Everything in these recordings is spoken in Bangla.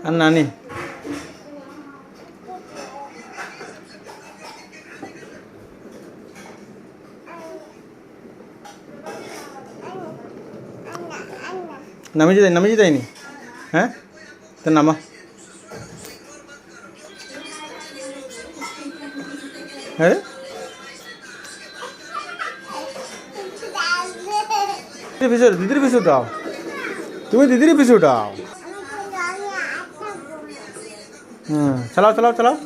আর নানি নামিয়ে যায়নি হ্যাঁ তো নামা হ্যাঁ দিদির পিছু দাও তুমি দিদির পিছু দাও চালাও চালাও চালাও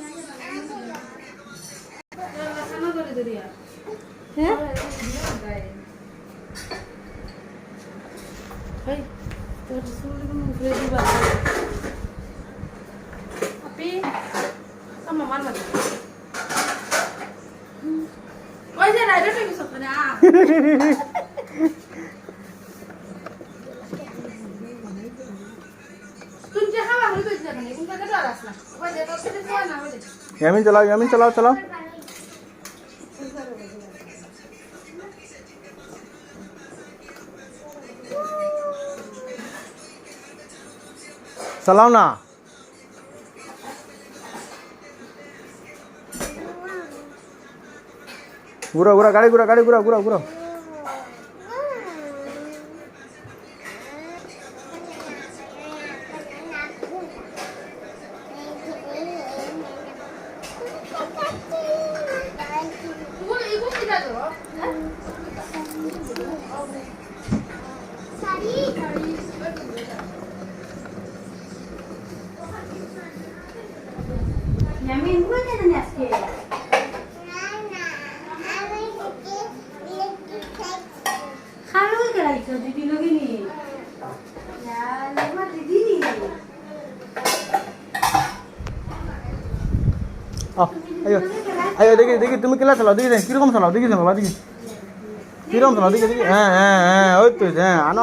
यामिन चलाओ चलाओ चलाओ ना घुरा घुरा गाड़ी घुरा घुरा घुरा Yamin, bukan ada nasi. Kalau kita itu di logi ni, ya lama di ni. ayo দেখি তুমি কেলা চালাও দেখি কিরকম চালাও দেখি বাবা দেখি কিরকম চালাও দেখি হ্যাঁ ওই তো হ্যাঁ আনো